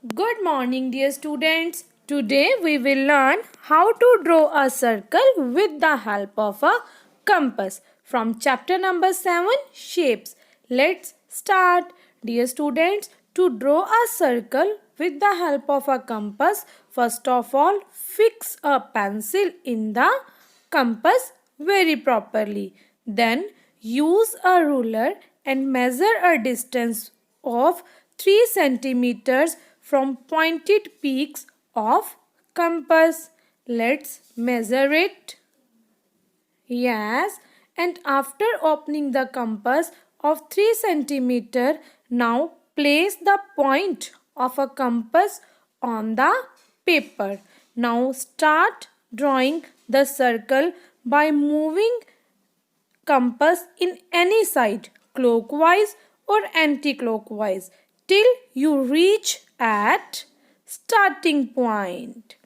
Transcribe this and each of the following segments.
Good morning, dear students. Today we will learn how to draw a circle with the help of a compass from chapter number 7 Shapes. Let's start. Dear students, to draw a circle with the help of a compass, first of all, fix a pencil in the compass very properly. Then use a ruler and measure a distance of 3 centimeters from pointed peaks of compass. Let's measure it. Yes, and after opening the compass of 3 centimeter, now place the point of a compass on the paper. Now start drawing the circle by moving compass in any side, clockwise or anti-clockwise, till you reach at starting point.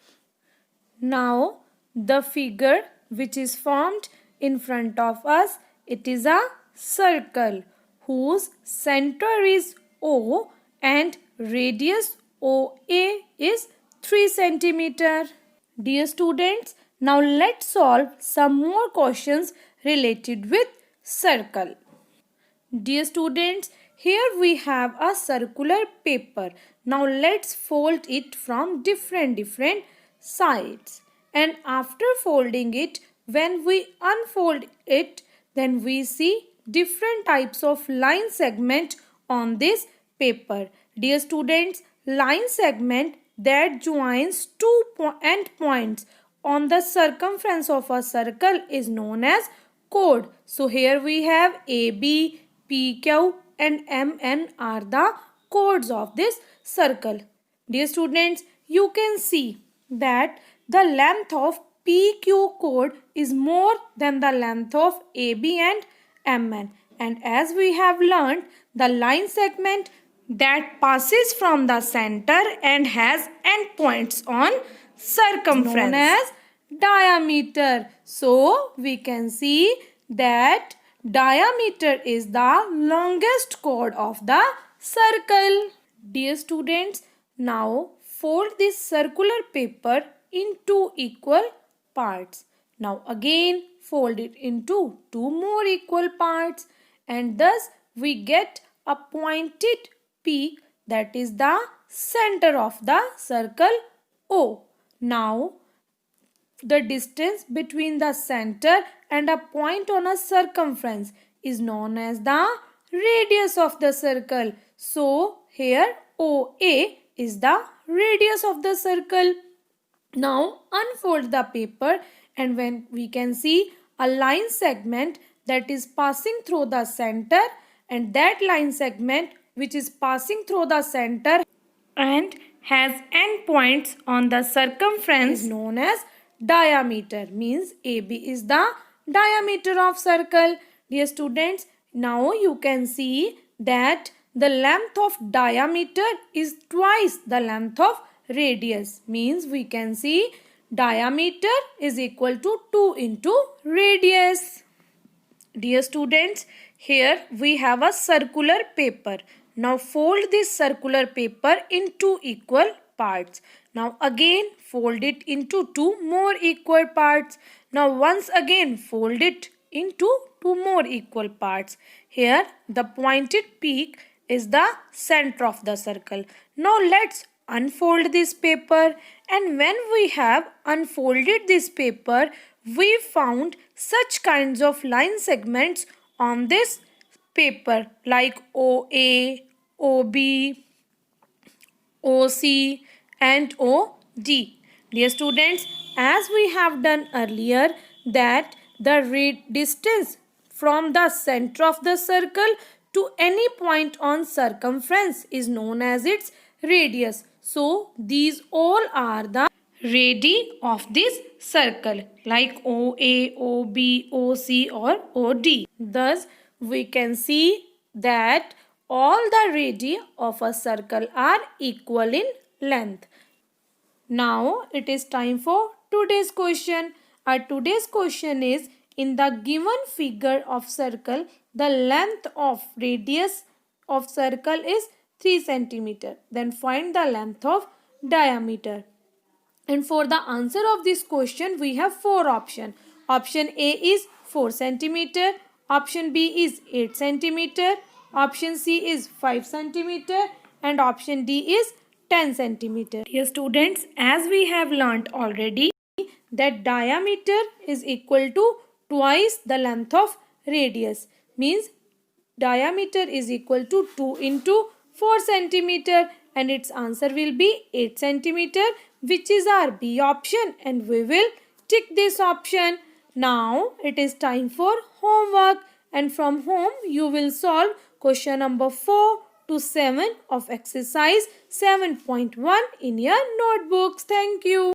Now the figure which is formed in front of us, it is a circle whose center is O and radius OA is 3 centimeter. Dear students, now let's solve some more questions related with circle. Dear students, here we have a circular paper. Now let's fold it from different sides. And after folding it, when we unfold it, then we see different types of line segment on this paper. Dear students, line segment that joins two end points on the circumference of a circle is known as chord. So here we have AB, PQ and MN are the chords of this circle. Dear students, you can see that the length of PQ chord is more than the length of AB and MN. And as we have learned, the line segment that passes from the center and has endpoints on circumference known as diameter. So we can see that diameter is the longest chord of the circle. Dear students, now fold this circular paper in two equal parts. Now again fold it into two more equal parts, and thus we get a pointed peak that is the center of the circle O. Now the distance between the center and a point on a circumference is known as the radius of the circle. So here OA is the radius of the circle. Now unfold the paper, and when we can see a line segment that is passing through the center, and that line segment which is passing through the center and has endpoints on the circumference is known as diameter. Means AB is the diameter of circle. Dear students, now you can see that the length of diameter is twice the length of radius. Means we can see diameter is equal to 2 into radius. Dear students, here we have a circular paper. Now fold this circular paper in two equal parts. Now again fold it into two more equal parts. Now once again fold it into two more equal parts. Here the pointed peak is the center of the circle. Now let's unfold this paper, and when we have unfolded this paper, we found such kinds of line segments on this paper like OA, OB, OC and OD. Dear students, as we have done earlier that the distance from the center of the circle to any point on circumference is known as its radius. So these all are the radii of this circle like OA, OB, OC or OD. Thus we can see that all the radii of a circle are equal in length. Now it is time for today's question. Our today's question is, in the given figure of circle, the length of radius of circle is 3 centimeter. Then find the length of diameter. And for the answer of this question, we have 4 options. Option A is 4 centimeter. Option B is 8 centimeter. Option C is 5 centimeter. And option D is 10 centimeter. Dear students, as we have learnt already that diameter is equal to twice the length of radius. Means diameter is equal to 2 into 4 centimeter, and its answer will be 8 centimeter, which is our B option, and we will tick this option. Now it is time for homework, and from home you will solve question number 4 to 7 of exercise 7.1 in your notebooks. Thank you.